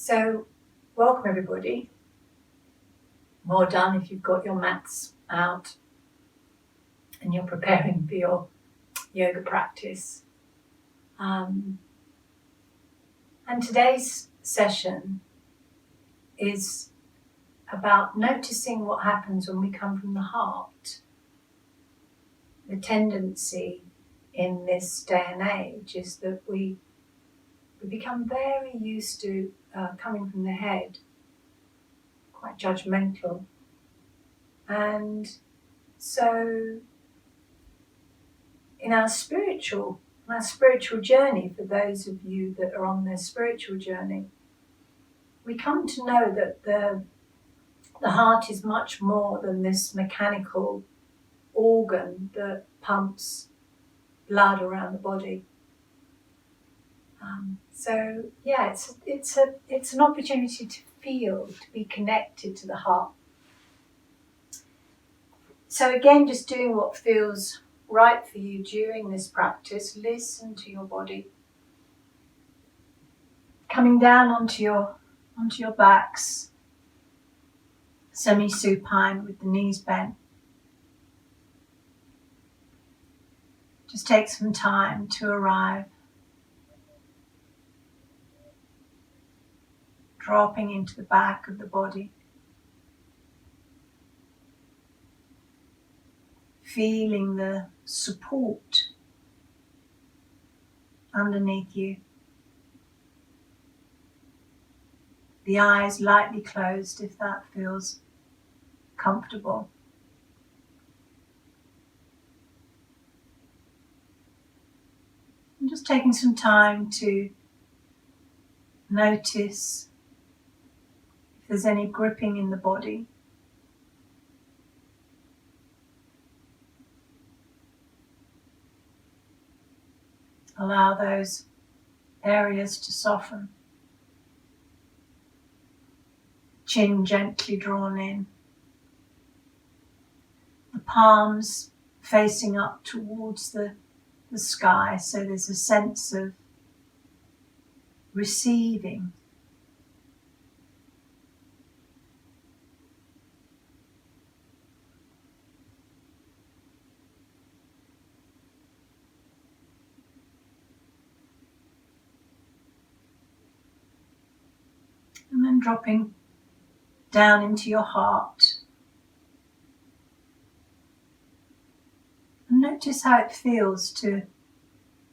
So, welcome everybody. Well done if you've got your mats out and you're preparing for your yoga practice. And today's session is about noticing what happens when we come from the heart. The tendency in this day and age is that we become very used to coming from the head, quite judgmental. And so in our spiritual journey, for those of you that are on their spiritual journey, we come to know that the heart is much more than this mechanical organ that pumps blood around the body. It's an opportunity to feel, to be connected to the heart. So again, just doing what feels right for you during this practice. Listen to your body. Coming down onto your backs, semi-supine with the knees bent. Just take some time to arrive. Dropping into the back of the body. Feeling the support underneath you. The eyes lightly closed if that feels comfortable. And just taking some time to notice if there's any gripping in the body. Allow those areas to soften. Chin gently drawn in. The palms facing up towards the sky, so there's a sense of receiving. And then dropping down into your heart. And notice how it feels to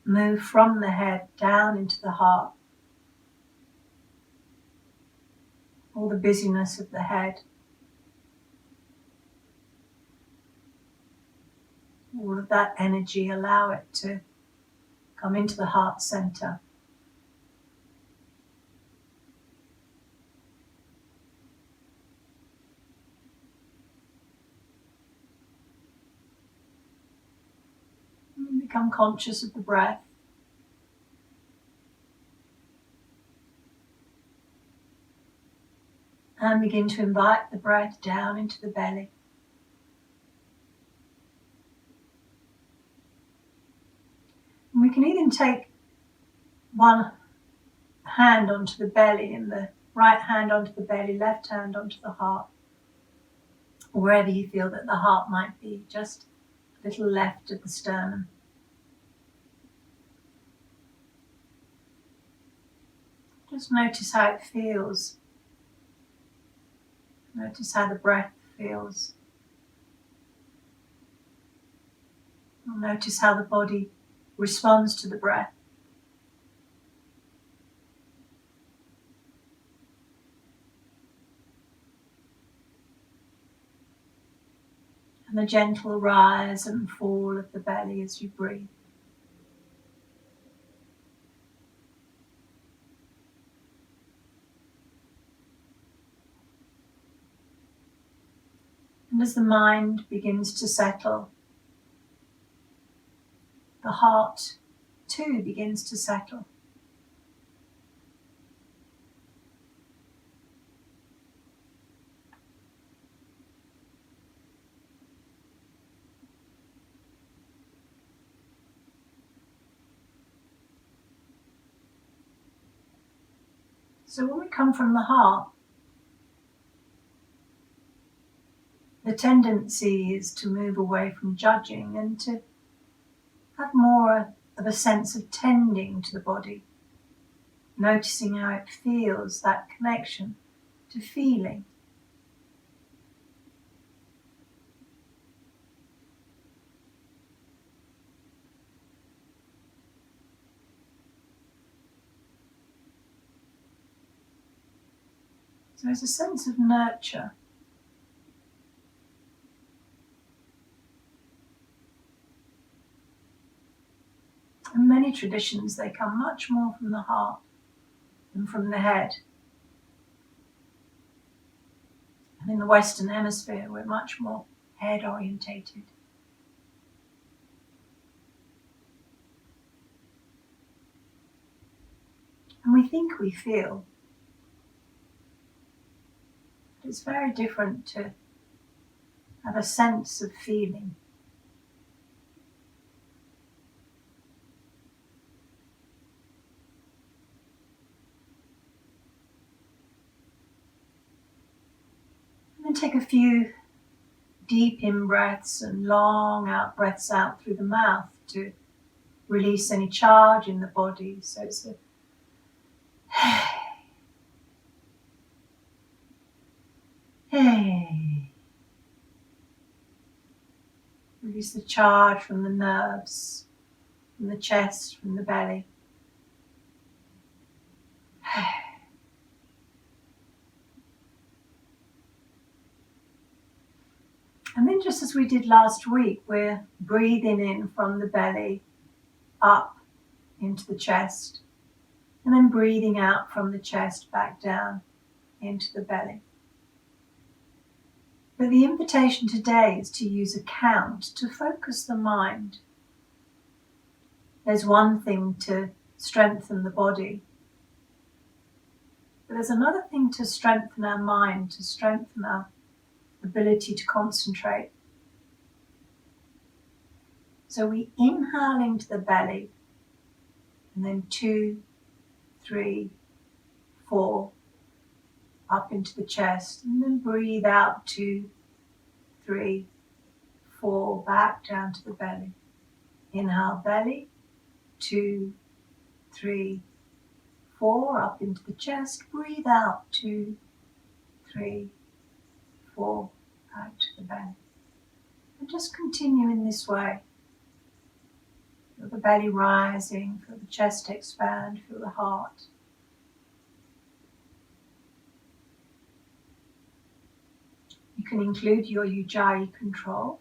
move from the head down into the heart. All the busyness of the head. All of that energy, allow it to come into the heart center. And become conscious of the breath. And begin to invite the breath down into the belly. And we can even take one hand onto the belly and the right hand onto the belly, left hand onto the heart. Or wherever you feel that the heart might be, just a little left of the sternum. Just notice how it feels. Notice how the breath feels. Notice how the body responds to the breath. And the gentle rise and fall of the belly as you breathe. And as the mind begins to settle, the heart too begins to settle. So when we come from the heart, the tendency is to move away from judging and to have more of a sense of tending to the body, noticing how it feels, that connection to feeling. So there's a sense of nurture. In many traditions, they come much more from the heart than from the head. And in the Western Hemisphere, we're much more head orientated. And we think we feel. But it's very different to have a sense of feeling. And then take a few deep in-breaths and long out-breaths out through the mouth to release any charge in the body. So it's a hey. Release the charge from the nerves, from the chest, from the belly. And then just as we did last week, we're breathing in from the belly up into the chest, and then breathing out from the chest back down into the belly. But the invitation today is to use a count to focus the mind. There's one thing to strengthen the body, but there's another thing to strengthen our mind, to strengthen our ability to concentrate. So we inhale into the belly, and then 2, 3, 4, up into the chest, and then breathe out 2, 3, 4, back down to the belly. Inhale belly, 2, 3, 4, up into the chest. Breathe out 2, 3, 4, back to the belly. And just continue in this way. Feel the belly rising, feel the chest expand, feel the heart. You can include your Ujjayi control.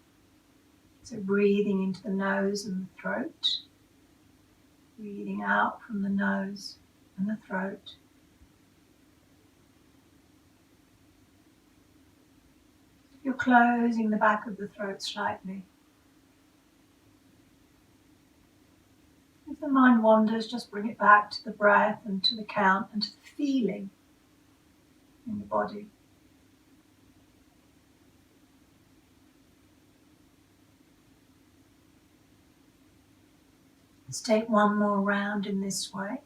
So breathing into the nose and the throat. Breathing out from the nose and the throat. You're closing the back of the throat slightly. If the mind wanders, just bring it back to the breath and to the count and to the feeling in your body. Let's take one more round in this way.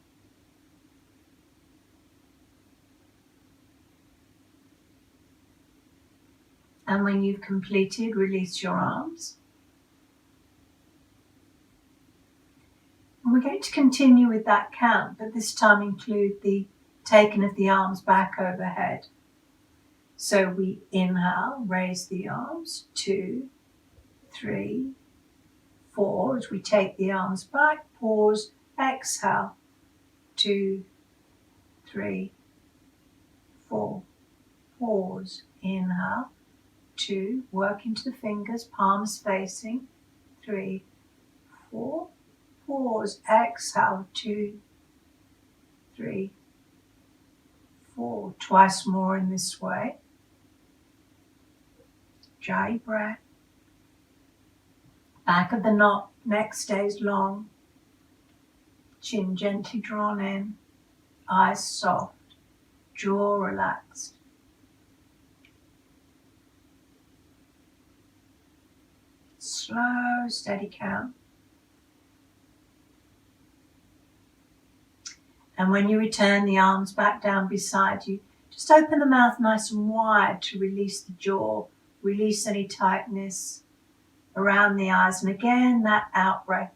And when you've completed, release your arms. And we're going to continue with that count, but this time include the taking of the arms back overhead. So we inhale, raise the arms, 2, 3, 4. As we take the arms back, pause, exhale, 2, 3, 4. Pause, inhale, 2, work into the fingers, palms facing, 3, 4. Pause, exhale, 2, 3, 4. Twice more in this way. Ujjayi breath. Back of the neck stays long. Chin gently drawn in. Eyes soft. Jaw relaxed. Slow, steady count. And when you return the arms back down beside you, just open the mouth nice and wide to release the jaw, release any tightness around the eyes. And again, that out breath.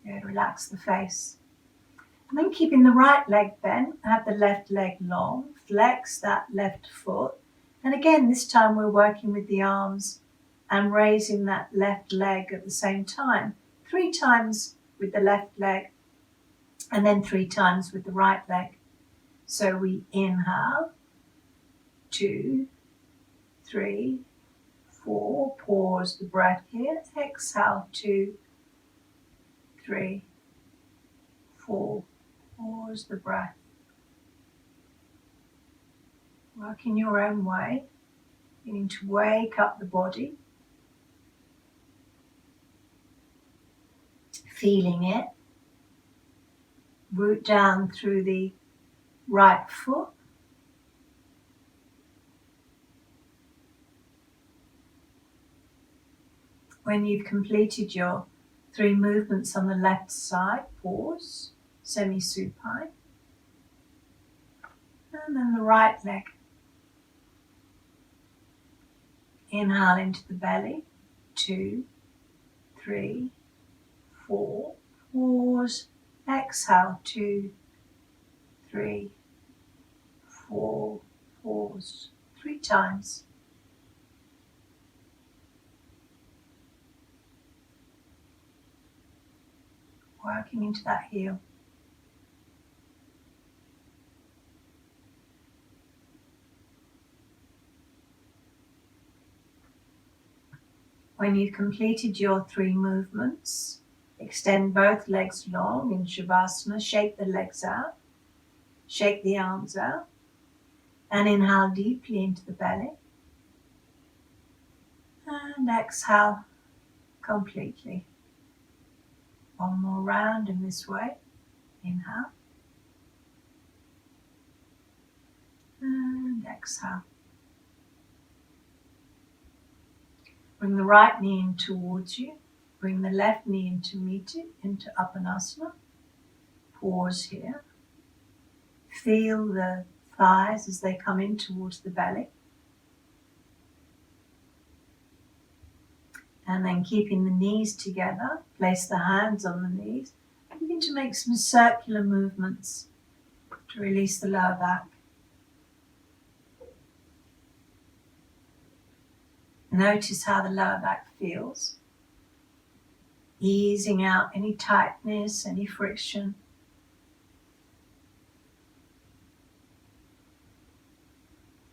Good, relax the face. And then keeping the right leg bent, have the left leg long, flex that left foot. And again, this time we're working with the arms and raising that left leg at the same time. 3 times with the left leg and then 3 times with the right leg. So we inhale, 2, 3, 4, pause the breath here, exhale, 2, 3, 4, pause the breath. Work in your own way, beginning to wake up the body, feeling it, root down through the right foot, when you've completed your 3 movements on the left side, pause, semi-supine, and then the right leg. Inhale into the belly, 2, 3, 4, pause, exhale, 2, 3, 4, pause, 3 times. Working into that heel. When you've completed your 3 movements, extend both legs long in Shavasana, shake the legs out, shake the arms out, and inhale deeply into the belly. And exhale completely. One more round in this way. Inhale. And exhale. Bring the right knee in towards you. Bring the left knee in to meet it, into Uttanasana. Pause here. Feel the thighs as they come in towards the belly. And then keeping the knees together, place the hands on the knees. Begin to make some circular movements to release the lower back. Notice how the lower back feels. Easing out any tightness, any friction.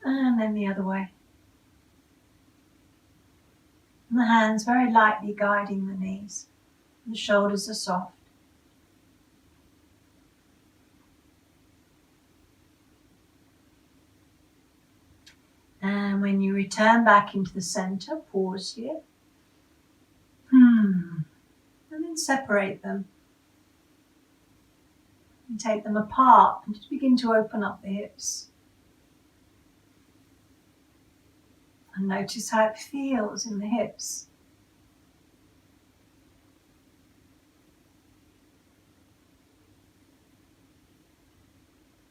And then the other way. And the hands very lightly guiding the knees. The shoulders are soft. And when you return back into the center, pause here. And then separate them. And take them apart and just begin to open up the hips. And notice how it feels in the hips.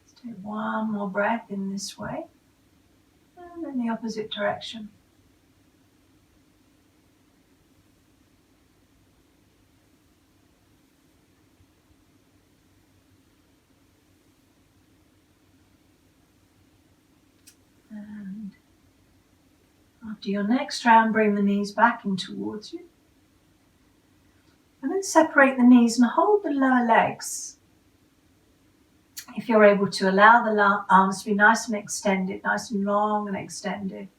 Let's take one more breath in this way. And then the opposite direction. And after your next round, bring the knees back in towards you. And then separate the knees and hold the lower legs. If you're able to allow the arms to be nice and extended, nice and long and extended.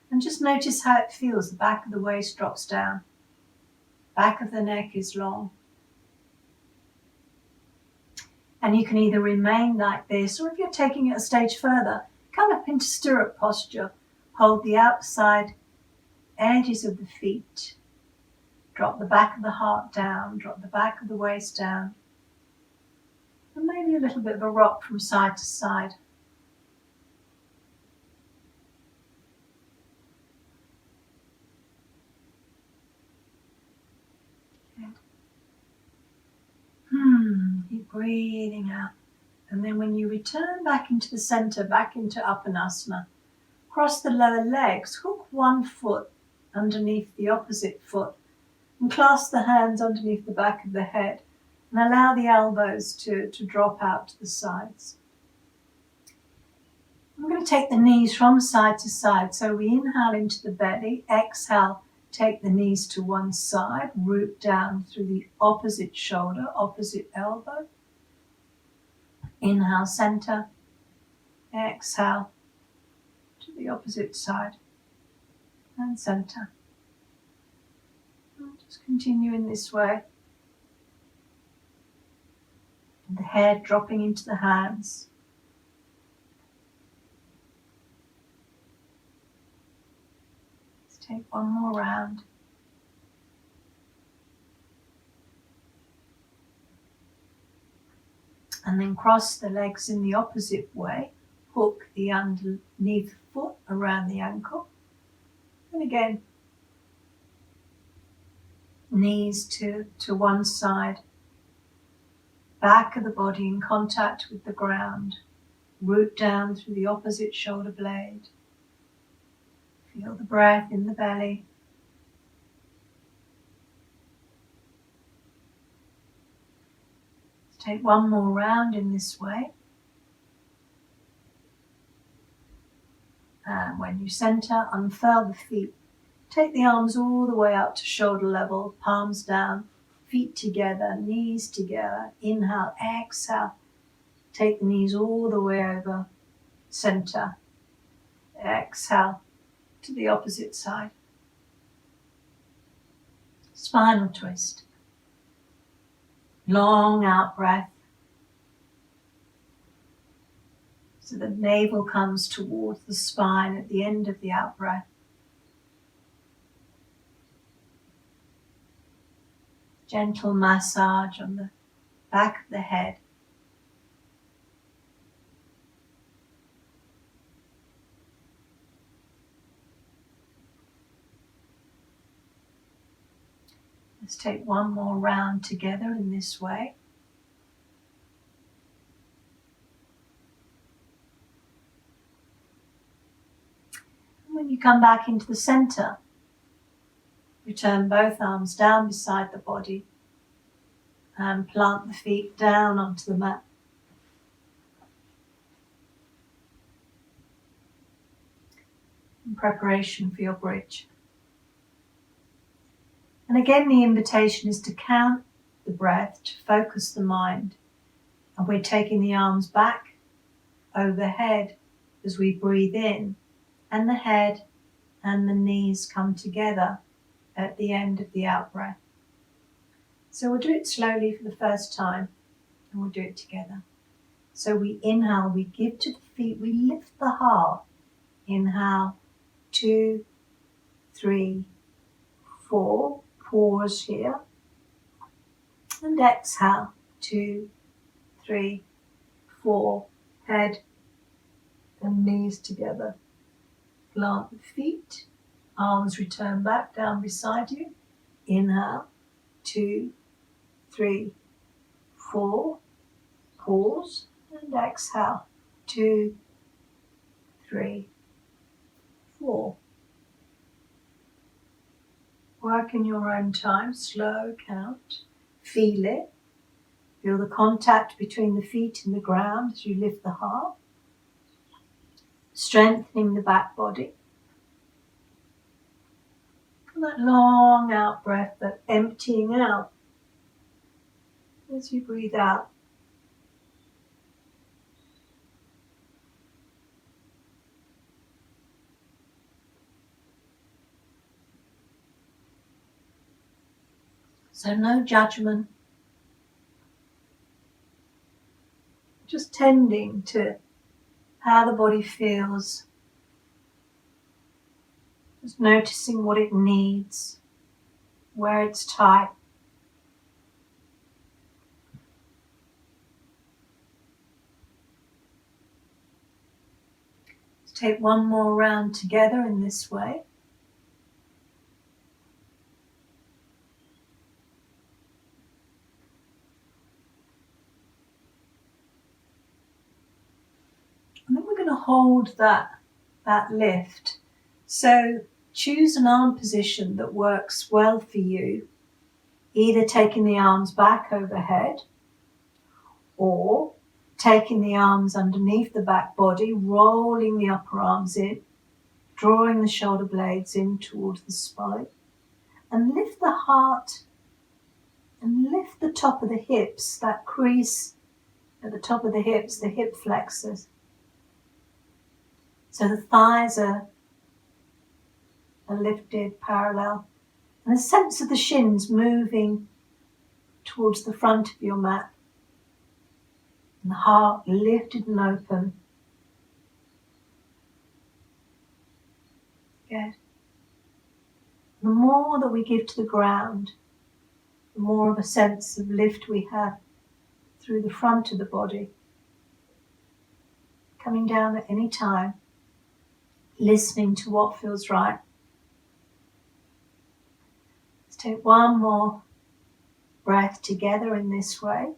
And just notice how it feels. The back of the waist drops down. Back of the neck is long. And you can either remain like this, or if you're taking it a stage further, come up into stirrup posture. Hold the outside edges of the feet. Drop the back of the heart down. Drop the back of the waist down. And maybe a little bit of a rock from side to side. breathing out. And then when you return back into the center, back into Uttanasana, cross the lower legs, hook one foot underneath the opposite foot, and clasp the hands underneath the back of the head, and allow the elbows to drop out to the sides. I'm going to take the knees from side to side. So we inhale into the belly, exhale, take the knees to one side, root down through the opposite shoulder, opposite elbow. Inhale, center, exhale to the opposite side and center. And just continue in this way. And the head dropping into the hands. Let's take one more round. And then cross the legs in the opposite way. Hook the underneath foot around the ankle. And again, knees to one side. Back of the body in contact with the ground. Root down through the opposite shoulder blade. Feel the breath in the belly. Take one more round in this way. And when you center, unfurl the feet. Take the arms all the way up to shoulder level, palms down, feet together, knees together. Inhale, exhale. Take the knees all the way over, center. Exhale to the opposite side. Spinal twist. Long out breath. So the navel comes towards the spine at the end of the out breath. Gentle massage on the back of the head. Let's take one more round together in this way. And when you come back into the center, return both arms down beside the body and plant the feet down onto the mat. In preparation for your bridge. And again, the invitation is to count the breath, to focus the mind. And we're taking the arms back overhead as we breathe in, and the head and the knees come together at the end of the out breath. So we'll do it slowly for the first time, and we'll do it together. So we inhale, we give to the feet, we lift the heart. Inhale, 2, 3, 4. Pause here. And exhale, 2, 3, 4. Head and knees together. Plant the feet. Arms return back down beside you. Inhale, 2, 3, 4. Pause and exhale, 2, 3, 4. Work in your own time, slow count, feel it. Feel the contact between the feet and the ground as you lift the heart. Strengthening the back body. And that long out breath, that emptying out as you breathe out. So no judgment, just tending to how the body feels, just noticing what it needs, where it's tight. Let's take one more round together in this way. to hold that lift. So choose an arm position that works well for you, either taking the arms back overhead or taking the arms underneath the back body, rolling the upper arms in, drawing the shoulder blades in towards the spine, and lift the heart and lift the top of the hips, that crease at the top of the hips, the hip flexors. So the thighs are lifted parallel, and a sense of the shins moving towards the front of your mat, and the heart lifted and open. Good. The more that we give to the ground, the more of a sense of lift we have through the front of the body. Coming down at any time, listening to what feels right. Let's take one more breath together in this way.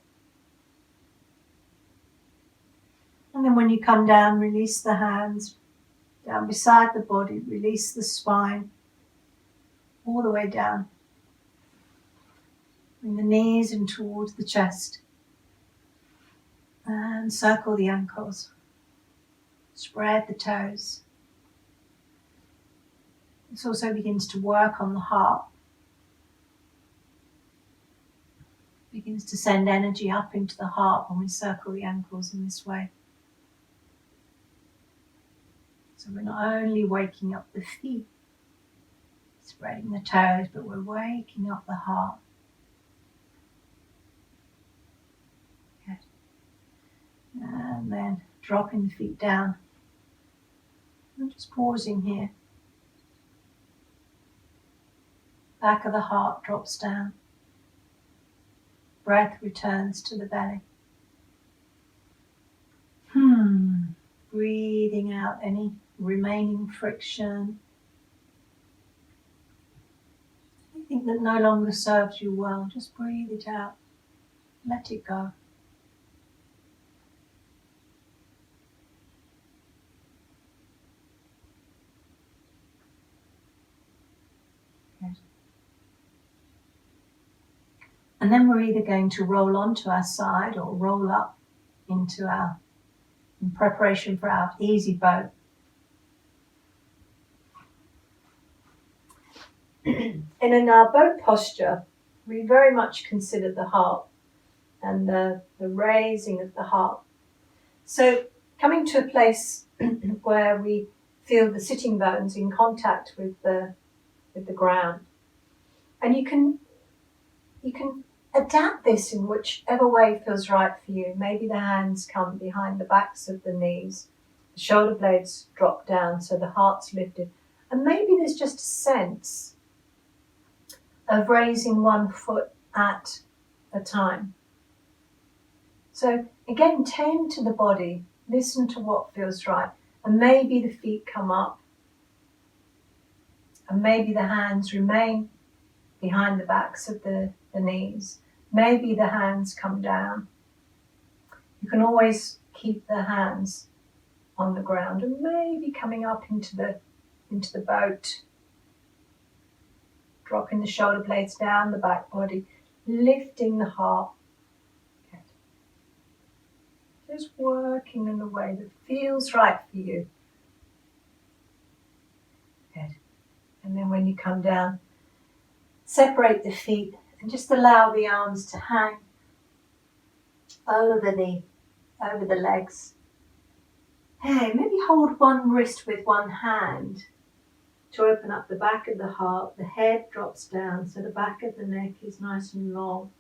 And then when you come down, release the hands down beside the body, release the spine all the way down. Bring the knees in towards the chest and circle the ankles. Spread the toes. This also begins to work on the heart. Begins to send energy up into the heart when we circle the ankles in this way. So we're not only waking up the feet, spreading the toes, but we're waking up the heart. Good. And then dropping the feet down. I'm just pausing here. Back of the heart drops down. Breath returns to the belly. Breathing out any remaining friction. Anything that no longer serves you well, just breathe it out. Let it go. Good. And then we're either going to roll onto our side or roll up into in preparation for our easy boat. And in our boat posture, we very much consider the heart and the raising of the heart. So coming to a place where we feel the sitting bones in contact with the ground. And you can adapt this in whichever way feels right for you. Maybe the hands come behind the backs of the knees, the shoulder blades drop down so the heart's lifted. And maybe there's just a sense of raising one foot at a time. So again, tend to the body, listen to what feels right. And maybe the feet come up, and maybe the hands remain behind the backs of the knees. Maybe the hands come down. You can always keep the hands on the ground and maybe coming up into the boat. Dropping the shoulder blades down the back body, lifting the heart. Good. Just working in a way that feels right for you. Good. And then when you come down, separate the feet and just allow the arms to hang over the legs. Hey, maybe hold one wrist with one hand to open up the back of the heart. The head drops down so the back of the neck is nice and long.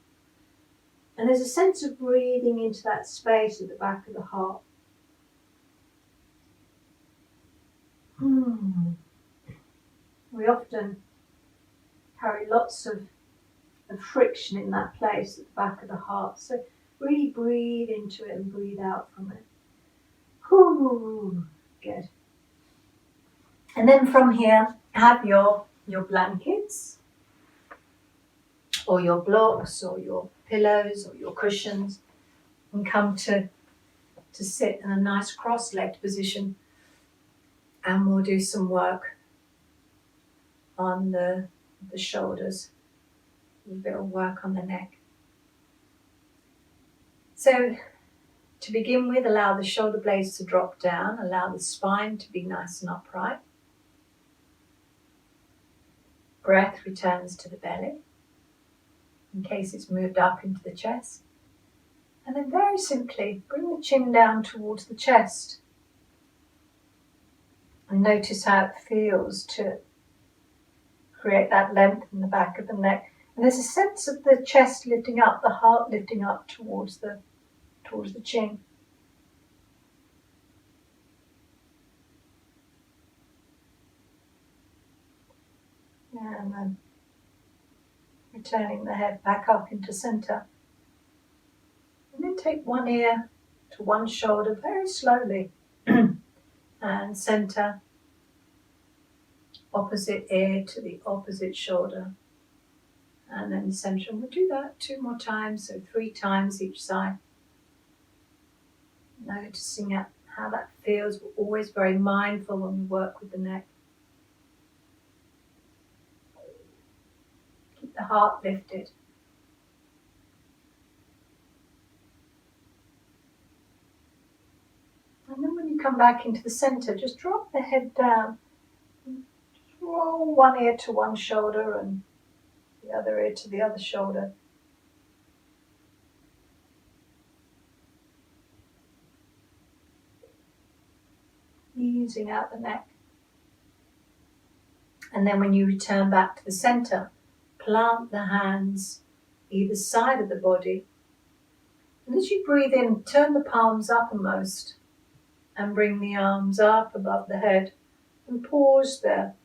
And there's a sense of breathing into that space at the back of the heart. We often carry lots of friction in that place at the back of the heart. So really breathe into it and breathe out from it. Good. And then from here, have your blankets or your blocks or your pillows or your cushions and come to to sit in a nice cross-legged position, and we'll do some work on the shoulders, a bit of work on the neck. So to begin with, allow the shoulder blades to drop down, allow the spine to be nice and upright. Breath returns to the belly, in case it's moved up into the chest. And then very simply, bring the chin down towards the chest. And notice how it feels to create that length in the back of the neck. And there's a sense of the chest lifting up, the heart lifting up towards the chin. And then returning the head back up into center. And then take one ear to one shoulder very slowly. And center. Opposite ear to the opposite shoulder. And then center. And we'll do that 2 more times, so 3 times each side. Noticing how that feels. We're always very mindful when we work with the neck. Keep the heart lifted. And then when you come back into the center, just drop the head down. Just roll one ear to one shoulder and the other ear to the other shoulder. Easing out the neck. And then when you return back to the center, plant the hands either side of the body. And as you breathe in, turn the palms uppermost and bring the arms up above the head and pause there.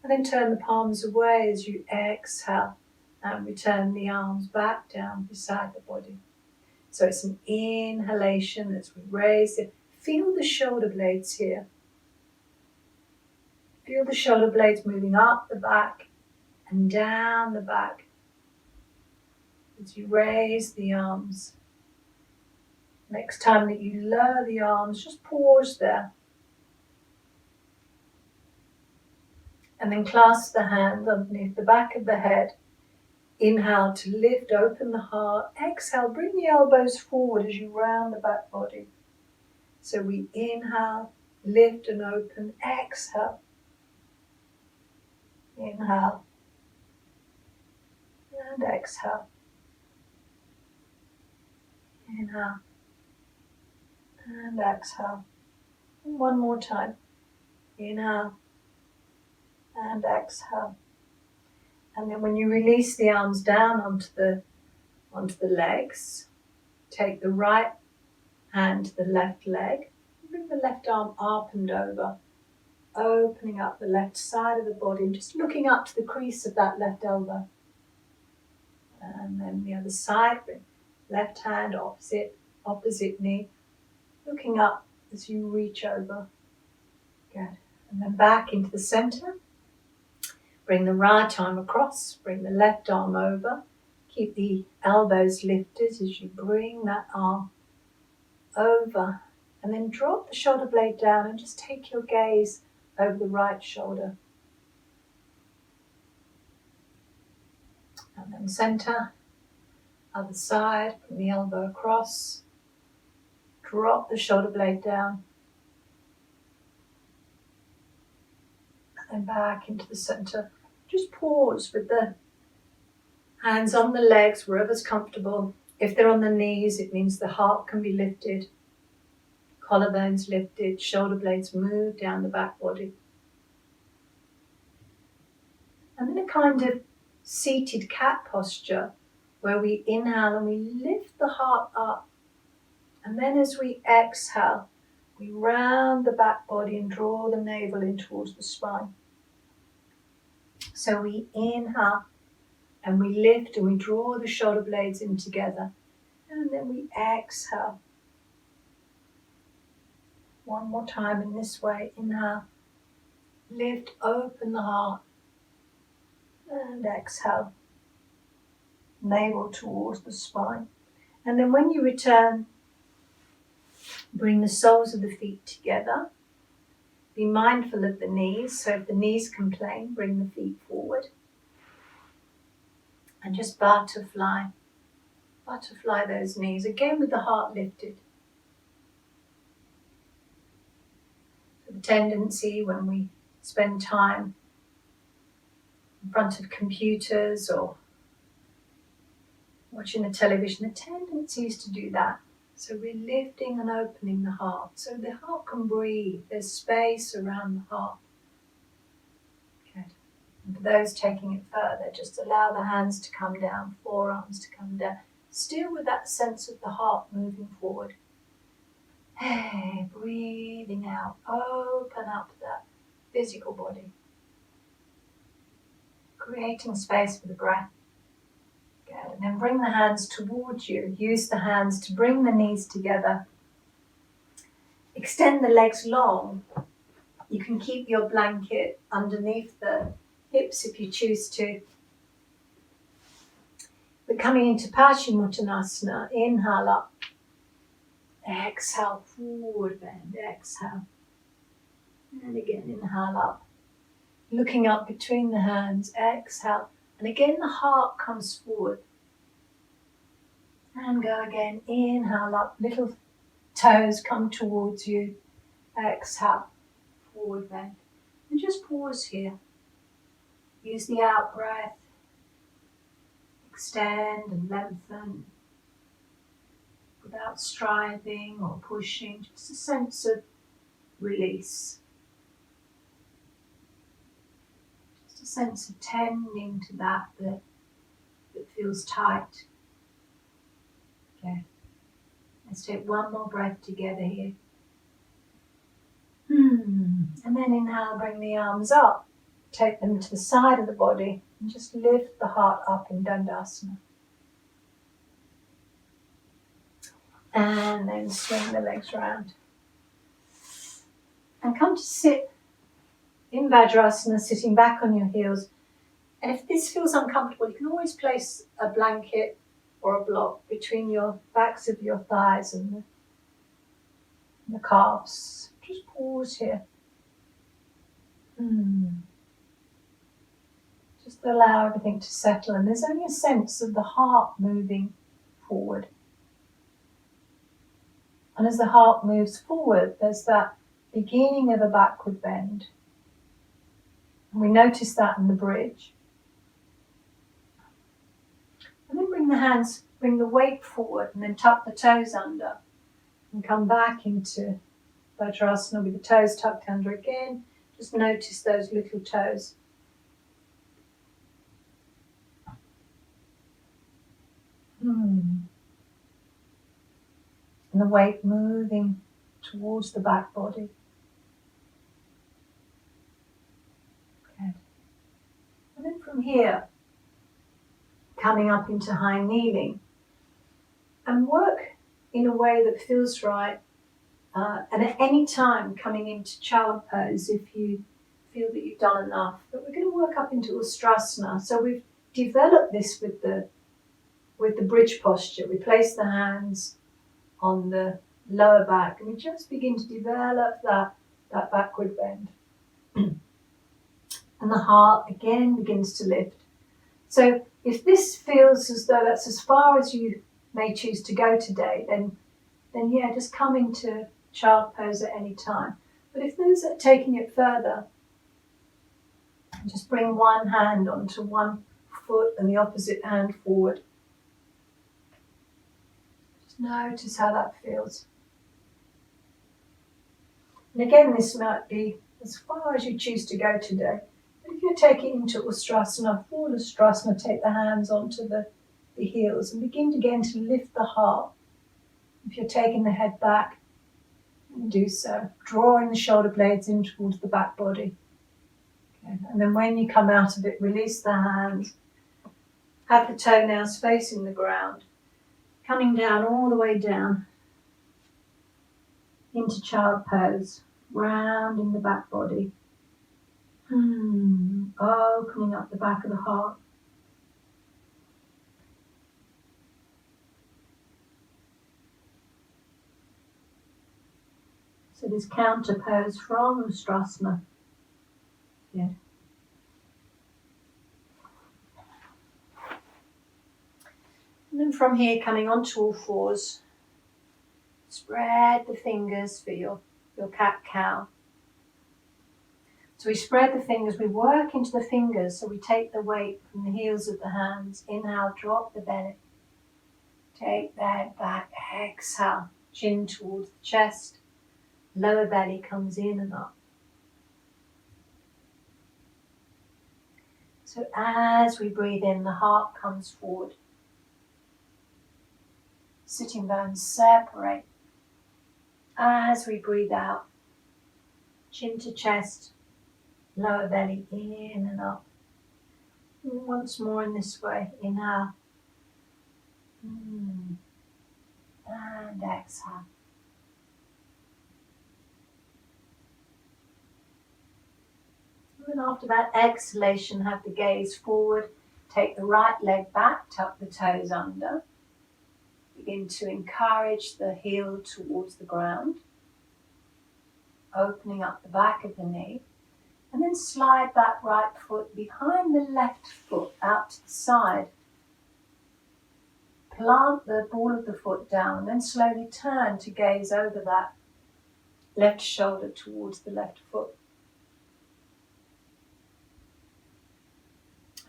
And then turn the palms away as you exhale and return the arms back down beside the body. So it's an inhalation as we raise it. Feel the shoulder blades here. Feel the shoulder blades moving up the back and down the back as you raise the arms. Next time that you lower the arms, just pause there. And then clasp the hand underneath the back of the head. Inhale to lift, open the heart. Exhale, bring the elbows forward as you round the back body. So we inhale, lift and open. Exhale. Inhale. And exhale. Inhale. And exhale. And one more time. Inhale. And exhale. And then when you release the arms down onto the legs, take the right hand to the left leg, bring the left arm up and over, opening up the left side of the body and just looking up to the crease of that left elbow. And then the other side, bring left hand opposite knee, looking up as you reach over. Good. And then back into the center. Bring the right arm across, bring the left arm over. Keep the elbows lifted as you bring that arm over. And then drop the shoulder blade down and just take your gaze over the right shoulder. And then center, other side, bring the elbow across. Drop the shoulder blade down. And back into the center. Just pause with the hands on the legs, wherever's comfortable. If they're on the knees, it means the heart can be lifted, collarbones lifted, shoulder blades move down the back body. And then a kind of seated cat posture where we inhale and we lift the heart up. And then as we exhale, we round the back body and draw the navel in towards the spine. So we inhale and we lift and we draw the shoulder blades in together. And then we exhale. One more time in this way. Inhale, lift, open the heart. And exhale. Navel towards the spine. And then when you return Bring the soles of the feet together. Be mindful of the knees, so if the knees complain, bring the feet forward. And just butterfly those knees, again with the heart lifted. So the tendency when we spend time in front of computers or watching the television, the tendency is to do that. So we're lifting and opening the heart so the heart can breathe. There's space around the heart. Good. And for those taking it further, just allow the hands to come down, forearms to come down, still with that sense of the heart moving forward. Hey, breathing out, open up that physical body. Creating space for the breath. Good. And then bring the hands towards you. Use the hands to bring the knees together. Extend the legs long. You can keep your blanket underneath the hips if you choose to. We're coming into Paschimottanasana. Inhale up. Exhale, forward bend. Exhale. And again, inhale up. Looking up between the hands. Exhale. And again, the heart comes forward. And go again. Inhale up. Little toes come towards you. Exhale. Forward bend. And just pause here. Use the out breath. Extend and lengthen. Without striving or pushing. Just a sense of release. Just a sense of tending to that feels tight. Okay. Let's take one more breath together here. And then inhale, bring the arms up. Take them to the side of the body and just lift the heart up in Dandasana. And then swing the legs round. And come to sit in Vajrasana, sitting back on your heels. And if this feels uncomfortable, you can always place a blanket or a block between your backs of your thighs and the calves. Just pause here. Just allow everything to settle, and there's only a sense of the heart moving forward. And as the heart moves forward, there's that beginning of a backward bend. And we notice that in the bridge. And then bring the weight forward, and then tuck the toes under. And come back into Vajrasana with the toes tucked under again. Just notice those little toes. And the weight moving towards the back body. Good. And then from here, coming up into high kneeling. And work in a way that feels right. And at any time coming into child pose if you feel that you've done enough. But we're going to work up into Ustrasana. So we've developed this with the bridge posture. We place the hands on the lower back and we just begin to develop that backward bend. And the heart again begins to lift. So if this feels as though that's as far as you may choose to go today, then yeah, just come into child pose at any time. But if those are taking it further, just bring one hand onto one foot and the opposite hand forward. Just notice how that feels. And again, this might be as far as you choose to go today. But if you're taking into Ustrasana, full Ustrasana, take the hands onto the heels and begin again to lift the heart. If you're taking the head back, do so. Drawing the shoulder blades in towards the back body. Okay. And then when you come out of it, release the hands. Have the toenails facing the ground. Coming down all the way down into child pose. Rounding the back body. Opening up the back of the heart. So this counter pose from Ustrasana. Good. And then from here, coming onto all fours, spread the fingers for your cat-cow. So we spread the fingers, we work into the fingers, so we take the weight from the heels of the hands. Inhale, drop the belly. Take the head back, exhale, chin towards the chest. Lower belly comes in and up. So as we breathe in, the heart comes forward. Sitting bones separate. As we breathe out, chin to chest, lower belly in and up. And once more in this way, inhale. And exhale. And after that exhalation, have the gaze forward. Take the right leg back, tuck the toes under. Begin to encourage the heel towards the ground. Opening up the back of the knee. And then slide that right foot behind the left foot out to the side. Plant the ball of the foot down, then slowly turn to gaze over that left shoulder towards the left foot.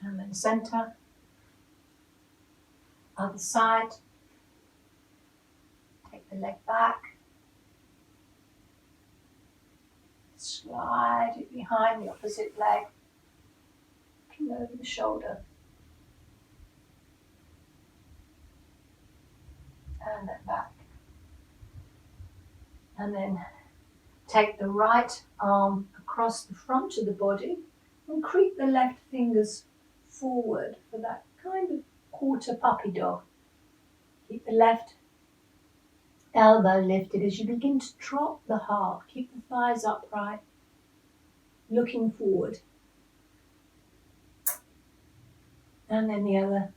And then center. Other side. Take the leg back. Slide it behind the opposite leg. Looking over the shoulder. And then back. And then take the right arm across the front of the body and creep the left fingers forward for that kind of quarter puppy dog. Keep the left elbow lifted as you begin to drop the heart. Keep the thighs upright, looking forward. And then the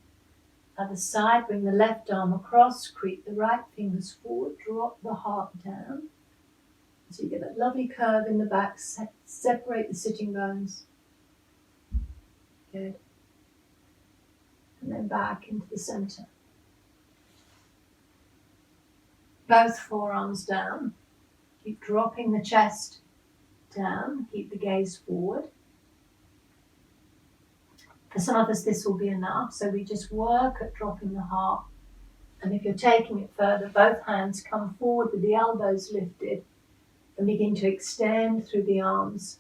other side, bring the left arm across, creep the right fingers forward, drop the heart down. So you get that lovely curve in the back, separate the sitting bones. Good. And then back into the center. Both forearms down. Keep dropping the chest down. Keep the gaze forward. For some of us, this will be enough. So we just work at dropping the heart. And if you're taking it further, both hands come forward with the elbows lifted and begin to extend through the arms.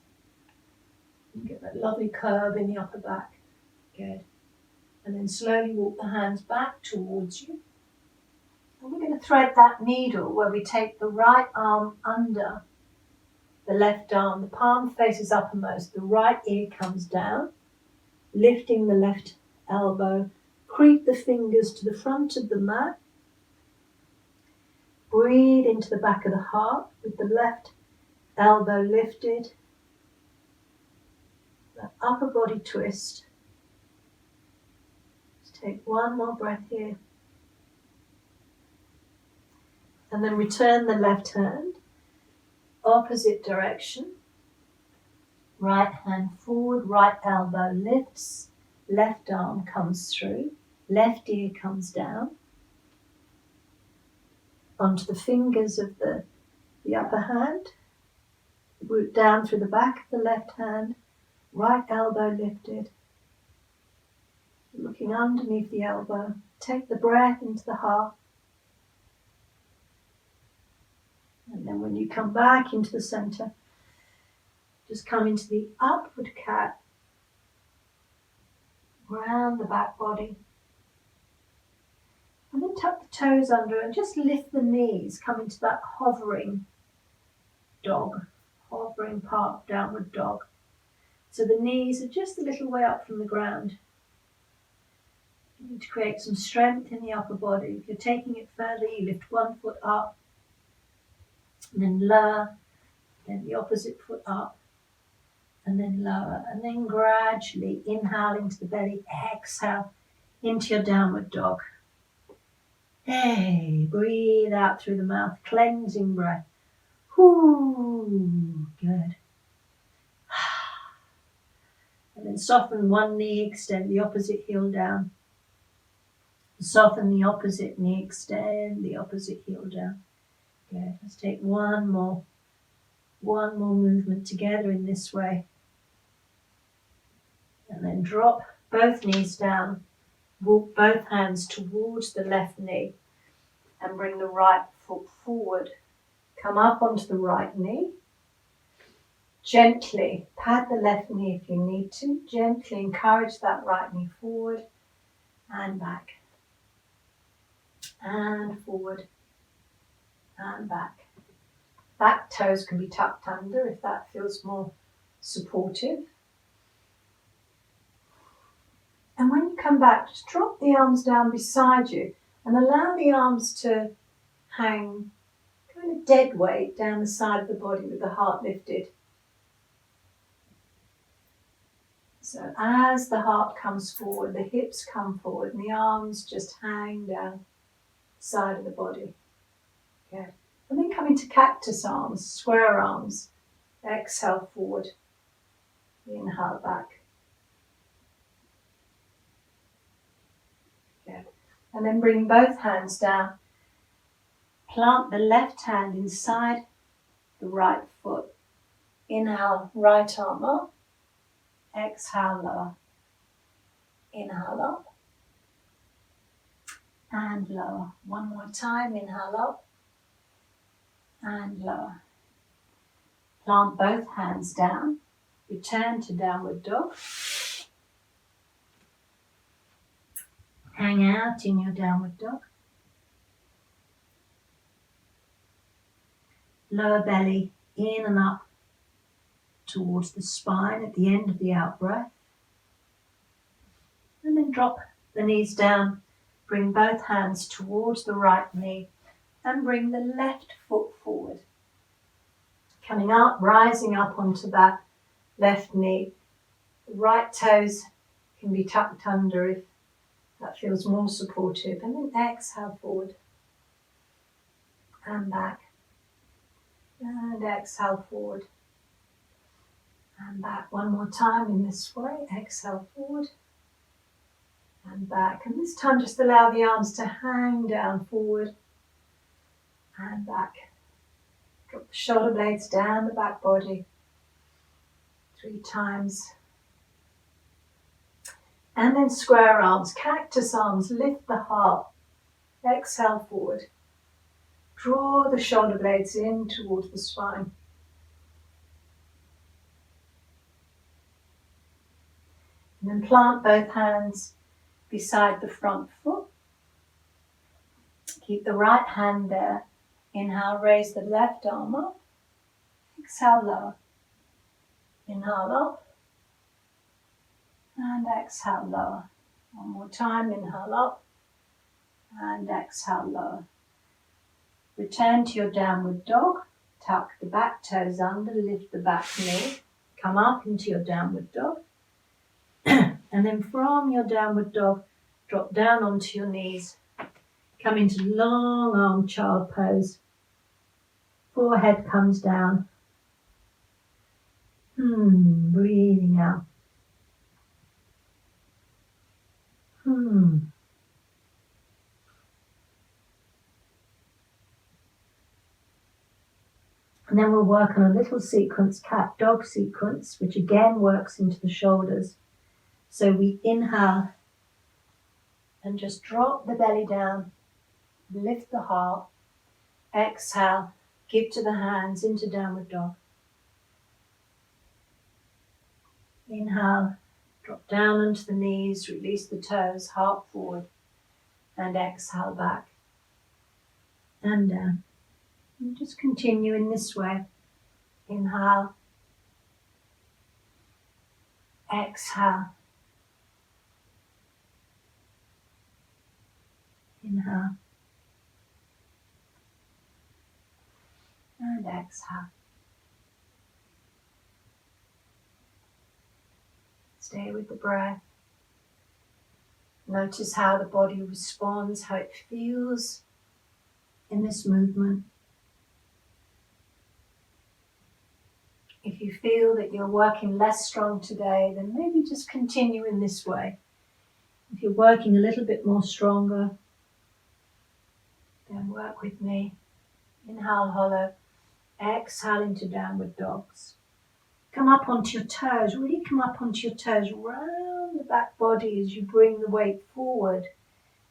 You get that lovely curve in the upper back. Good. And then slowly walk the hands back towards you. And we're going to thread that needle where we take the right arm under the left arm. The palm faces uppermost. The right ear comes down. Lifting the left elbow. Creep the fingers to the front of the mat. Breathe into the back of the heart with the left elbow lifted. That upper body twist. Just take one more breath here. And then return the left hand, opposite direction. Right hand forward, right elbow lifts, left arm comes through, left ear comes down. Onto the fingers of the upper hand. Root down through the back of the left hand, right elbow lifted. Looking underneath the elbow. Take the breath into the heart. And then when you come back into the center, just come into the upward cat. Round the back body. And then tuck the toes under and just lift the knees. Come into that hovering dog. Hovering part downward dog. So the knees are just a little way up from the ground. You need to create some strength in the upper body. If you're taking it further, you lift one foot up. And then lower, then the opposite foot up, and then lower, and then gradually inhale into the belly, exhale into your downward dog. Hey, breathe out through the mouth, cleansing breath. Ooh, good. And then soften one knee, extend the opposite heel down. Soften the opposite knee, extend the opposite heel down. Good. Let's take one more movement together in this way. And then drop both knees down. Walk both hands towards the left knee and bring the right foot forward. Come up onto the right knee. Gently pat the left knee if you need to. Gently encourage that right knee forward and back. And forward and back. Back toes can be tucked under if that feels more supportive. And when you come back, just drop the arms down beside you and allow the arms to hang kind of dead weight down the side of the body with the heart lifted. So as the heart comes forward, the hips come forward and the arms just hang down the side of the body. Good. And then come into cactus arms, square arms. Exhale forward. Inhale back. Good. And then bring both hands down. Plant the left hand inside the right foot. Inhale, right arm up. Exhale, lower. Inhale up. And lower. One more time. Inhale up. And lower. Plant both hands down. Return to downward dog. Hang out in your downward dog. Lower belly in and up towards the spine at the end of the out breath. And then drop the knees down. Bring both hands towards the right knee and bring the left foot forward. Coming up, rising up onto that left knee. The right toes can be tucked under if that feels more supportive. And then exhale forward and back. And exhale forward and back. One more time in this way. Exhale forward and back. And this time just allow the arms to hang down forward and back. Drop the shoulder blades down the back body 3 times. And then square arms, cactus arms, lift the heart. Exhale forward. Draw the shoulder blades in towards the spine. And then plant both hands beside the front foot. Keep the right hand there. Inhale, raise the left arm up. Exhale, lower. Inhale up. And exhale, lower. One more time. Inhale up. And exhale, lower. Return to your downward dog. Tuck the back toes under. Lift the back knee. Come up into your downward dog. And then from your downward dog, drop down onto your knees. Come into long arm child pose. Forehead comes down. Breathing out. And then we'll work on a little sequence, cat-dog sequence, which again works into the shoulders. So we inhale and just drop the belly down, lift the heart. Exhale, give to the hands into downward dog. Inhale, drop down onto the knees, release the toes, heart forward, and exhale back and down. And just continue in this way. Inhale, exhale, inhale, and exhale. Stay with the breath. Notice how the body responds, how it feels in this movement. If you feel that you're working less strong today, then maybe just continue in this way. If you're working a little bit more stronger, then work with me. Inhale hollow, exhale into downward dogs. Come up onto your toes, really come up onto your toes, round the back body as you bring the weight forward,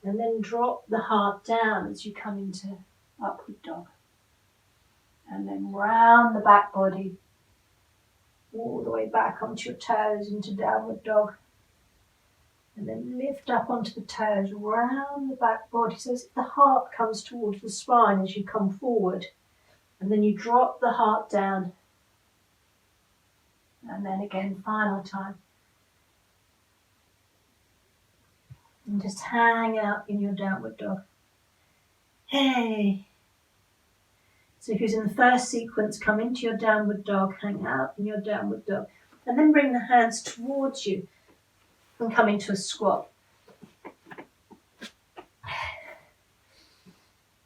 and then drop the heart down as you come into upward dog. And then round the back body, all the way back onto your toes into downward dog. And then lift up onto the toes, round the back body, so as if the heart comes towards the spine as you come forward. And then you drop the heart down. And then again, final time. And just hang out in your downward dog. Hey. So if you're in the first sequence, come into your downward dog, hang out in your downward dog. And then bring the hands towards you and come into a squat.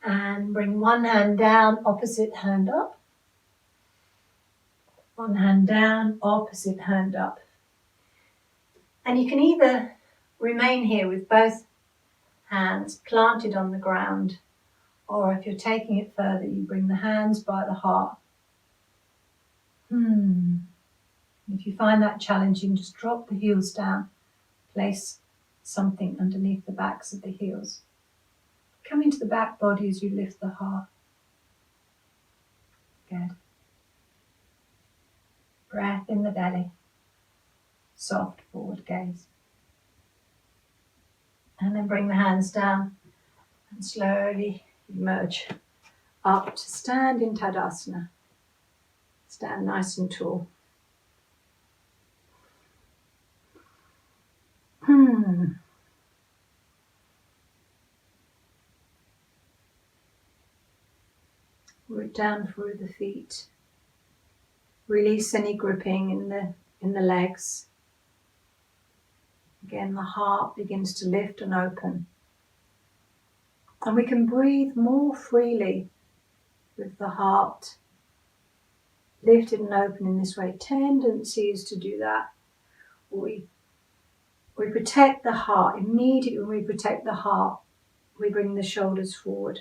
And bring one hand down, opposite hand up. One hand down, opposite hand up. And you can either remain here with both hands planted on the ground, or if you're taking it further, you bring the hands by the heart. If you find that challenging, just drop the heels down. Place something underneath the backs of the heels. Come into the back body as you lift the heart. Good. Breath in the belly. Soft forward gaze. And then bring the hands down and slowly emerge up to stand in Tadasana. Stand nice and tall. Root down through the feet. Release any gripping in the legs. Again, the heart begins to lift and open. And we can breathe more freely with the heart lifted and open in this way. Tendency is to do that. We protect the heart. Immediately when we protect the heart, we bring the shoulders forward.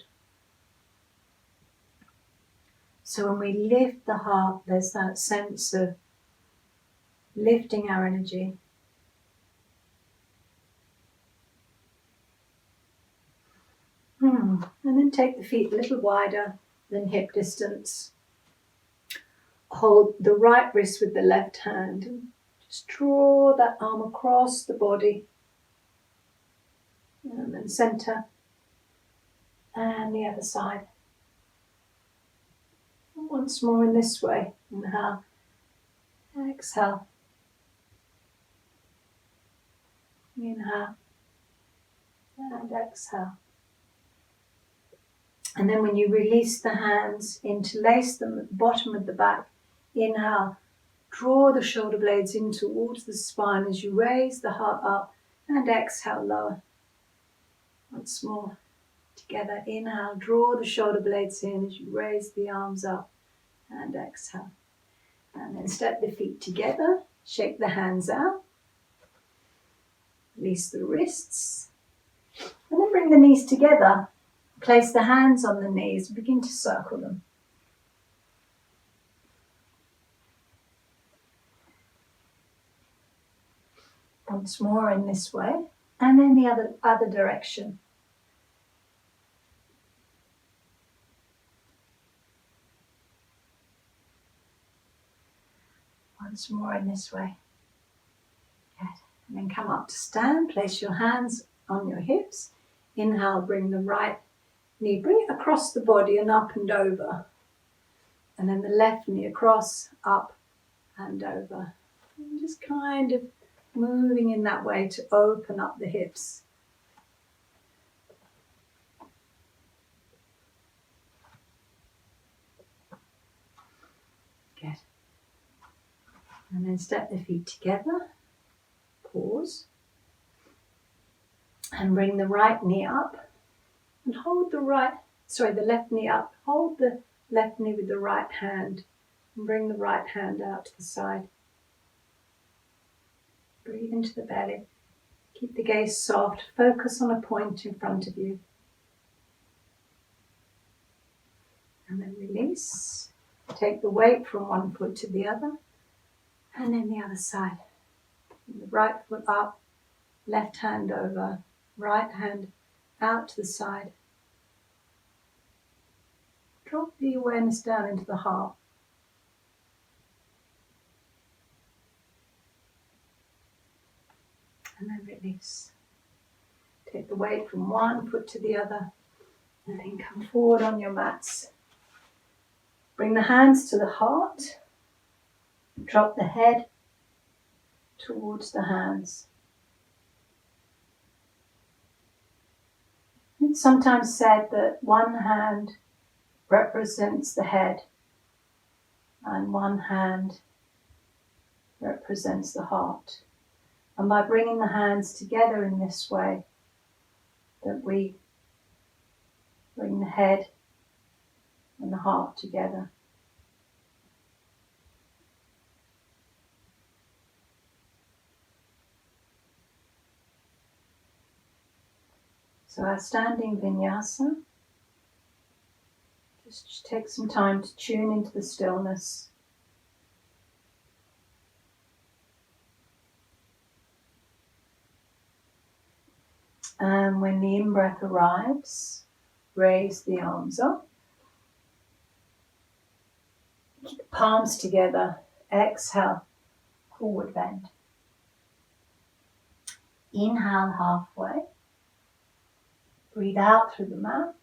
So when we lift the heart, there's that sense of lifting our energy. And then take the feet a little wider than hip distance. Hold the right wrist with the left hand and just draw that arm across the body. And then center. And the other side. And once more in this way. Inhale. Exhale. Inhale. And exhale. And then when you release the hands, interlace them at the bottom of the back. Inhale, draw the shoulder blades in towards the spine as you raise the heart up, and exhale, lower. Once more, together, inhale, draw the shoulder blades in as you raise the arms up, and exhale. And then step the feet together, shake the hands out, release the wrists, and then bring the knees together. Place the hands on the knees and begin to circle them. Once more in this way, and then the other direction. Once more in this way. Good. And then come up to stand. Place your hands on your hips. Inhale, bring the right knee, bring it across the body and up and over. And then the left knee across, up and over. And just kind of moving in that way to open up the hips. Good. And then step the feet together. Pause. And bring the right knee up. And hold the left knee up. Hold the left knee with the right hand And bring the right hand out to the side. Breathe into the belly. Keep the gaze soft. Focus on a point in front of you. And then release. Take the weight from one foot to the other. And then the other side. Bring the right foot up. Left hand over. Right hand out to the side. Drop the awareness down into the heart. And then release. Take the weight from one foot to the other. And then come forward on your mats. Bring the hands to the heart. Drop the head towards the hands. It's sometimes said that one hand represents the head and one hand represents the heart. And by bringing the hands together in this way, that we bring the head and the heart together. So our standing vinyasa, just take some time to tune into the stillness. And when the in-breath arrives, raise the arms up. Keep the palms together. Exhale, forward bend. Inhale halfway. Breathe out through the mouth.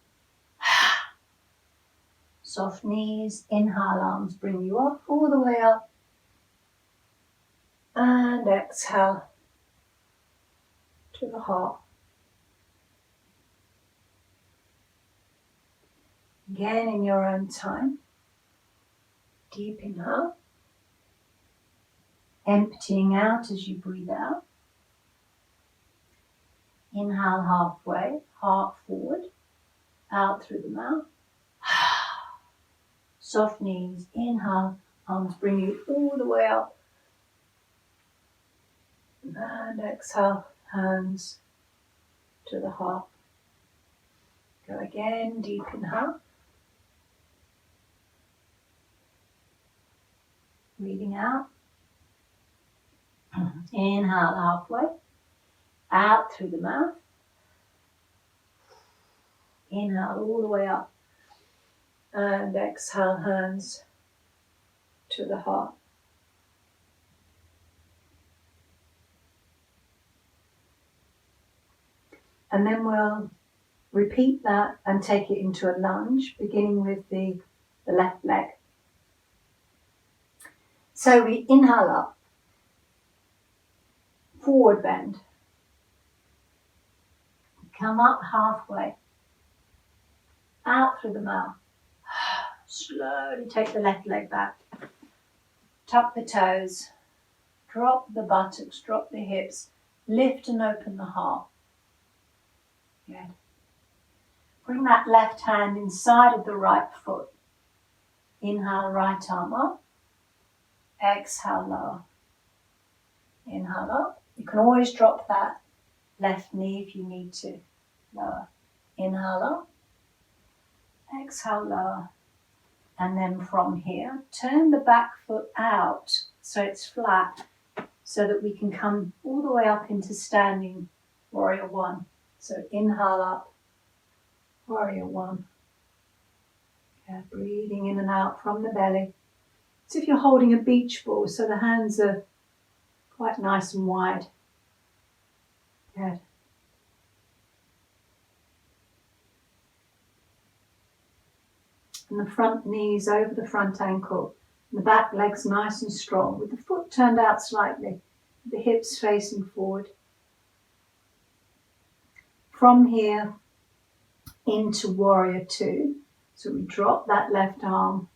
Soft knees. Inhale, arms bring you up, all the way up. And exhale to the heart. Again, in your own time. Deep inhale. Emptying out as you breathe out. Inhale halfway, heart forward, out through the mouth. Soft knees, inhale, arms bring you all the way up. And exhale, hands to the heart. Go again, deep inhale. Breathing out. Inhale halfway, out through the mouth. Inhale all the way up. And exhale, hands to the heart. And then we'll repeat that and take it into a lunge, beginning with the left leg. So we inhale up, forward bend. Come up halfway, out through the mouth. Slowly take the left leg back. Tuck the toes, drop the buttocks, drop the hips, lift and open the heart. Good. Bring that left hand inside of the right foot. Inhale, right arm up. Exhale, lower. Inhale up. You can always drop that left knee if you need to. Lower. Inhale up. Exhale, lower. And then from here, turn the back foot out so it's flat, so that we can come all the way up into standing warrior one. So inhale up, warrior one. Okay, breathing in and out from the belly. As if you're holding a beach ball, so the hands are quite nice and wide. Good. And the front knees over the front ankle. And the back legs nice and strong, with the foot turned out slightly, the hips facing forward. From here into warrior two. So we drop that left arm.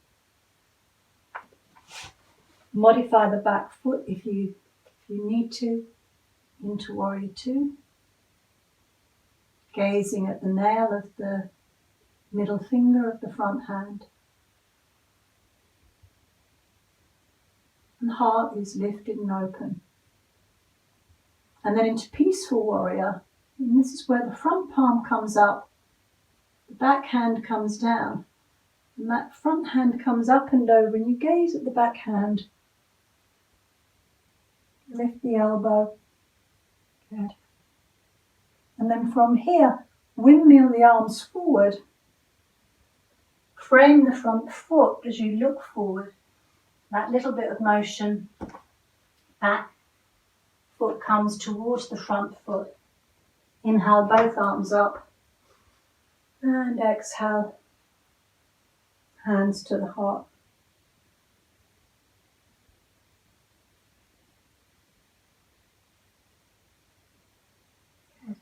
Modify the back foot if you need to, into warrior two. Gazing at the nail of the middle finger of the front hand. and heart is lifted and open. And then into peaceful warrior. And this is where the front palm comes up, the back hand comes down, and that front hand comes up and over, and you gaze at the back hand. Lift the elbow. Good. And then from here, windmill the arms forward. Frame the front foot as you look forward. That little bit of motion, back foot comes towards the front foot. Inhale, both arms up. And exhale, hands to the heart. Good.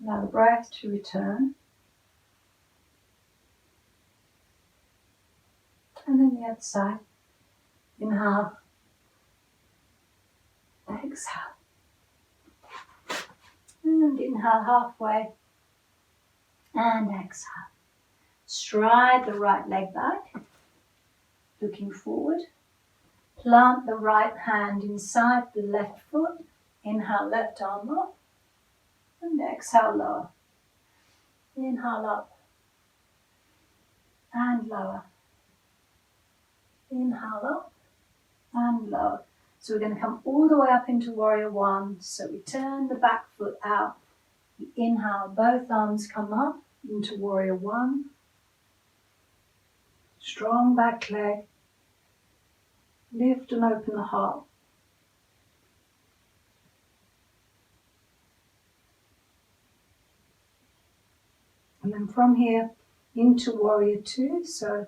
Allow the breath to return. And then the other side. Inhale. Exhale. And inhale halfway. And exhale. Stride the right leg back. Looking forward. Plant the right hand inside the left foot. Inhale, left arm up. And exhale, lower. Inhale up. And lower. Inhale up and lower. So we're going to come all the way up into warrior one. So we turn the back foot out. We inhale, both arms come up into warrior one. Strong back leg. Lift and open the heart. And then from here into warrior two. So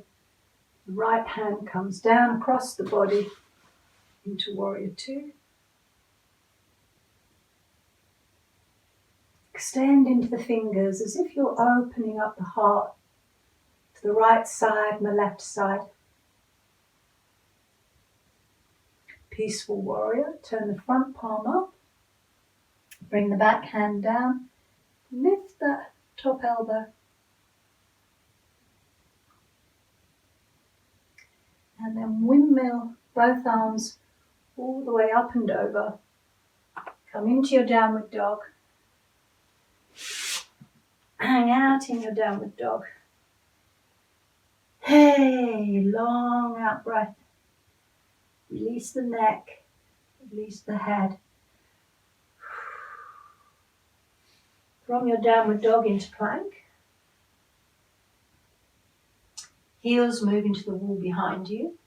the right hand comes down across the body into warrior two. Extend into the fingers as if you're opening up the heart to the right side and the left side. Peaceful warrior. Turn the front palm up. Bring the back hand down. Lift that top elbow. And then windmill both arms all the way up and over. Come into your downward dog. Hang out in your downward dog. Hey, long out breath. Release the neck. Release the head. From your downward dog into plank. Heels move into the wall behind you.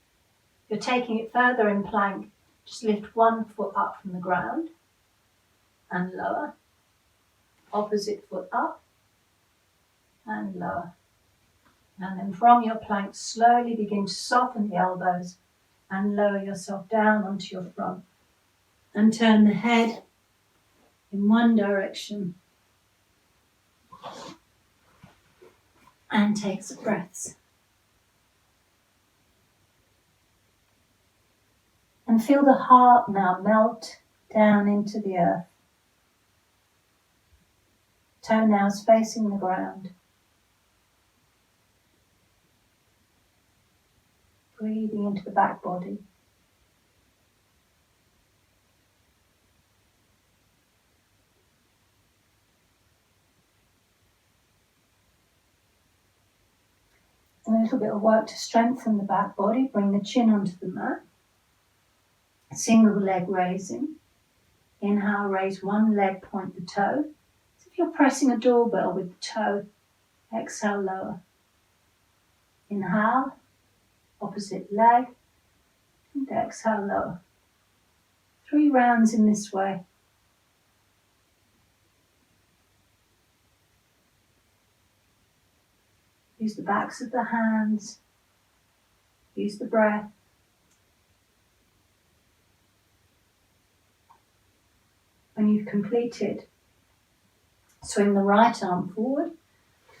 If you're taking it further in plank, just lift one foot up from the ground and lower. Opposite foot up and lower. And then from your plank, slowly begin to soften the elbows and lower yourself down onto your front. And turn the head in one direction. And take some breaths. And feel the heart now melt down into the earth. Toenails facing the ground. Breathing into the back body. And a little bit of work to strengthen the back body. Bring the chin onto the mat. Single leg raising. Inhale, raise one leg, point the toe. As if you're pressing a doorbell with the toe. Exhale, lower. Inhale, opposite leg. And exhale, lower. 3 rounds in this way. Use the backs of the hands. Use the breath. When you've completed, swing the right arm forward.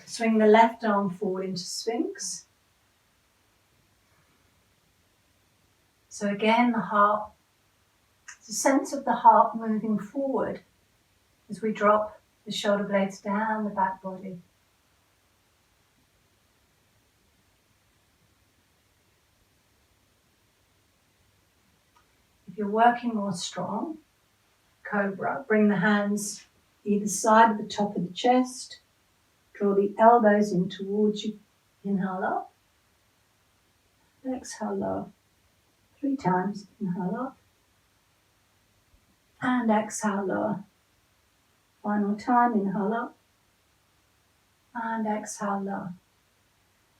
Swing the left arm forward into Sphinx. So again, the heart, it's a sense of the heart moving forward as we drop the shoulder blades down the back body. you're working more strong, cobra, bring the hands either side of the top of the chest. Draw the elbows in towards you. Inhale up. Exhale low. 3 times. Inhale up. And exhale lower. Final time. Inhale up. And exhale lower.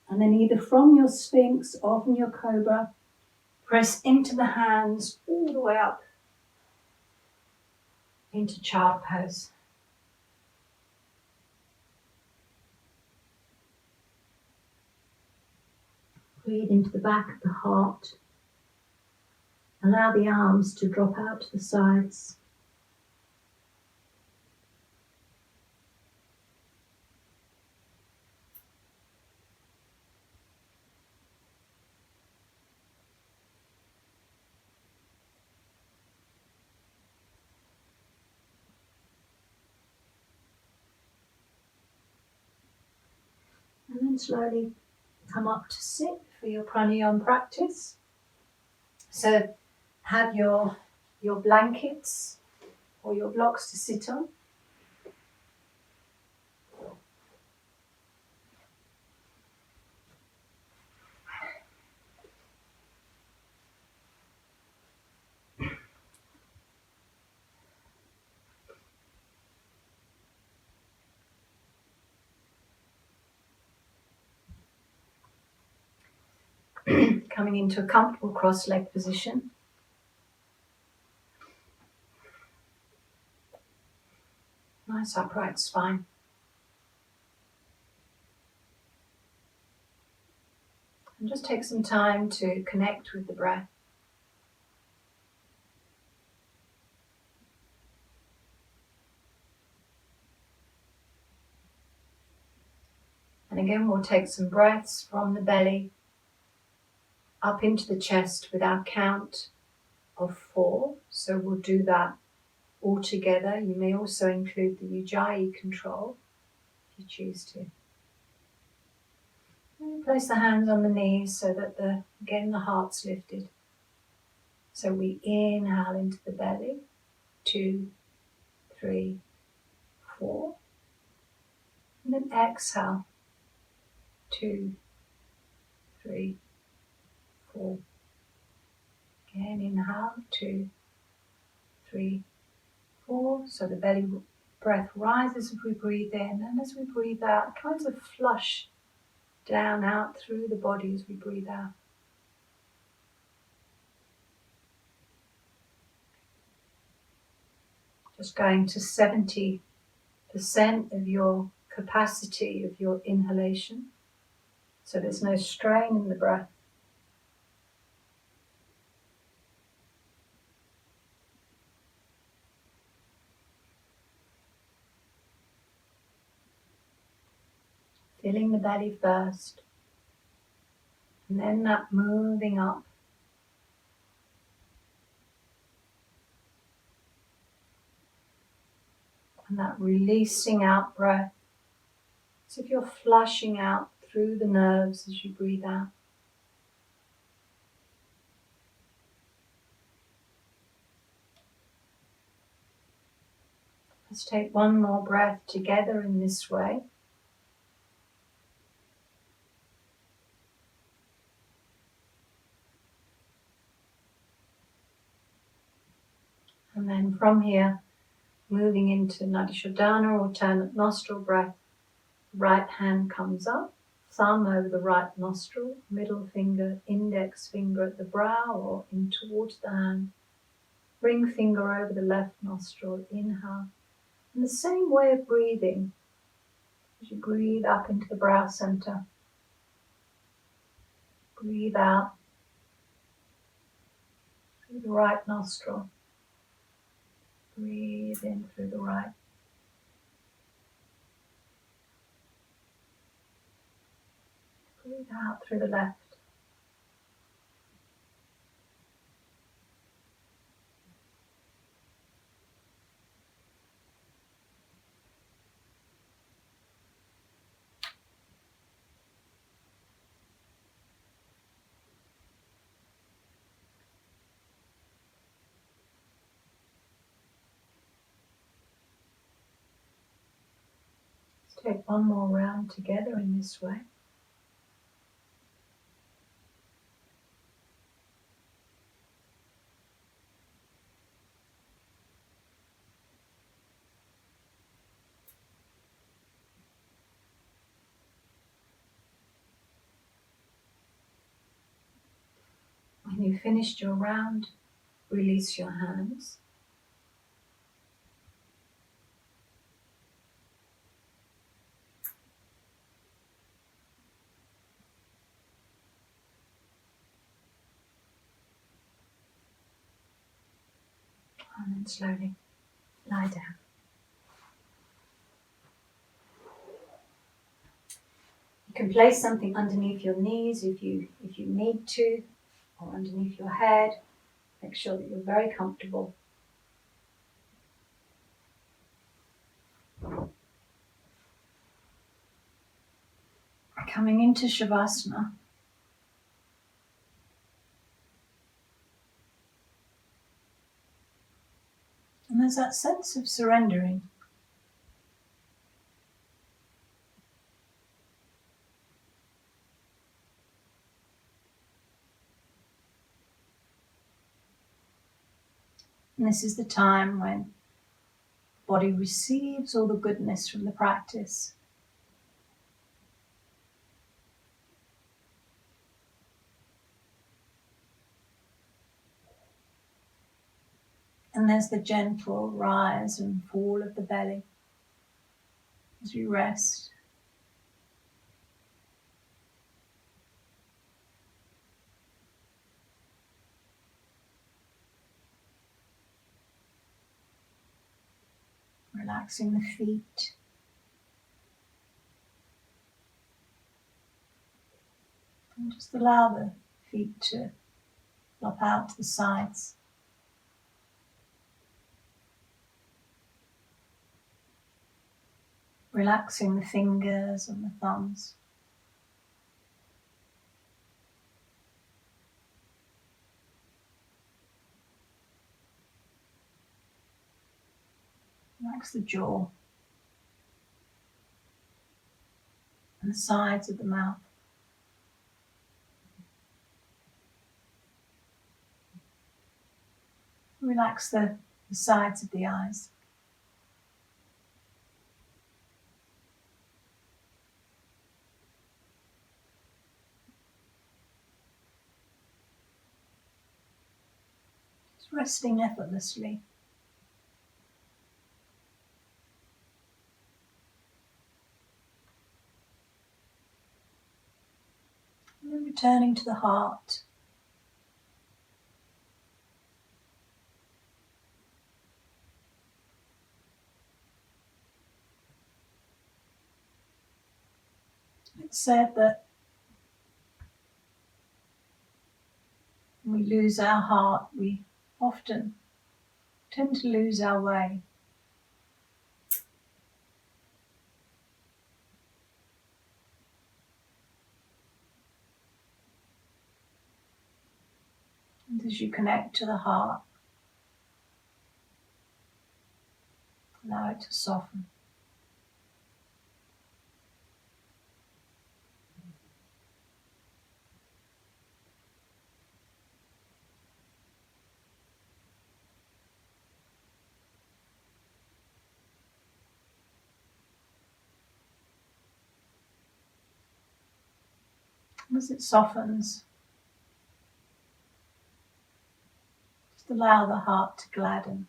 And then either from your Sphinx or from your Cobra, press into the hands all the way up into Child Pose. Breathe into the back of the heart. Allow the arms to drop out to the sides. And then slowly come up to sit for your pranayama practice. So have your blankets or your blocks to sit on. Coming into a comfortable cross-leg position. Nice upright spine. And just take some time to connect with the breath. And again, we'll take some breaths from the belly up into the chest with our count of 4. So we'll do that all together. You may also include the Ujjayi control if you choose to. And place the hands on the knees so that the heart's lifted. So we inhale into the belly, 2, 3, 4. And then exhale, 2, 3, 4. Again, inhale, 2, 3, 4. So the belly breath rises as we breathe in, and as we breathe out, kind of flush down, out through the body as we breathe out. Just going to 70% of your capacity of your inhalation. So there's no strain in the breath. Filling the belly first, and then that moving up. And that releasing out breath. As if you're flushing out through the nerves as you breathe out. Let's take one more breath together in this way. And then from here, moving into Nadi Shodhana, alternate nostril breath. Right hand comes up, thumb over the right nostril, middle finger, index finger at the brow or in towards the hand. Ring finger over the left nostril, inhale. And the same way of breathing as you breathe up into the brow center. Breathe out through the right nostril. Breathe in through the right. Breathe out through the left. Take one more round together in this way. When you've finished your round, release your hands. And then slowly lie down. You can place something underneath your knees if you need to, or underneath your head. Make sure that you're very comfortable. Coming into Shavasana. And there's that sense of surrendering. And this is the time when the body receives all the goodness from the practice. And there's the gentle rise and fall of the belly as we rest. Relaxing the feet. And just allow the feet to flop out to the sides. Relaxing the fingers and the thumbs. Relax the jaw and the sides of the mouth. Relax the sides of the eyes. Just resting effortlessly. And then returning to the heart. It's said that when we lose our heart, we often tend to lose our way. And as you connect to the heart, allow it to soften. And as it softens, just allow the heart to gladden.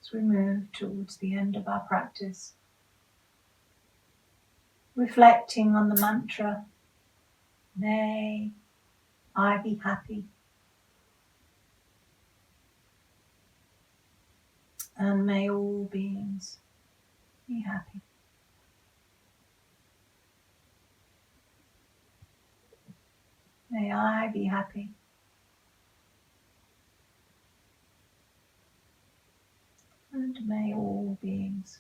As we move towards the end of our practice, reflecting on the mantra, may I be happy. And may all beings be happy. May I be happy. And may all beings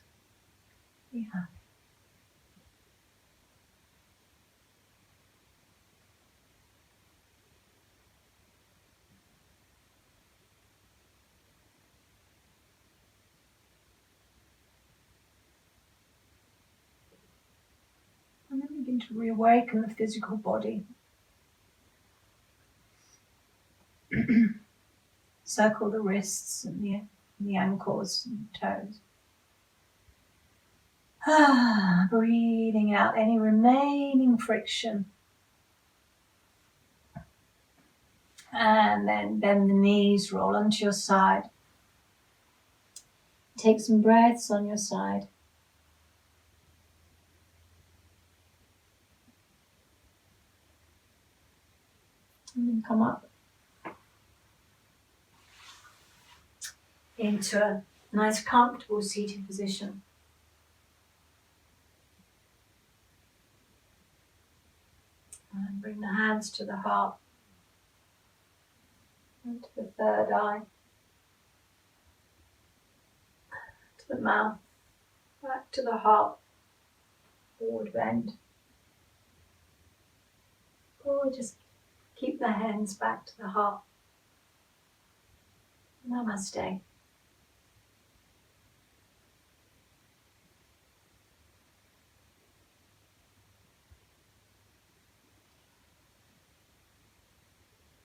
be happy. begin to reawaken the physical body. Circle the wrists and the ankles and toes. Breathing out any remaining friction. And then bend the knees, roll onto your side. Take some breaths on your side. And then come up into a nice comfortable seated position. And bring the hands to the heart and to the third eye, to the mouth, back to the heart, forward bend. Or just keep the hands back to the heart. Namaste.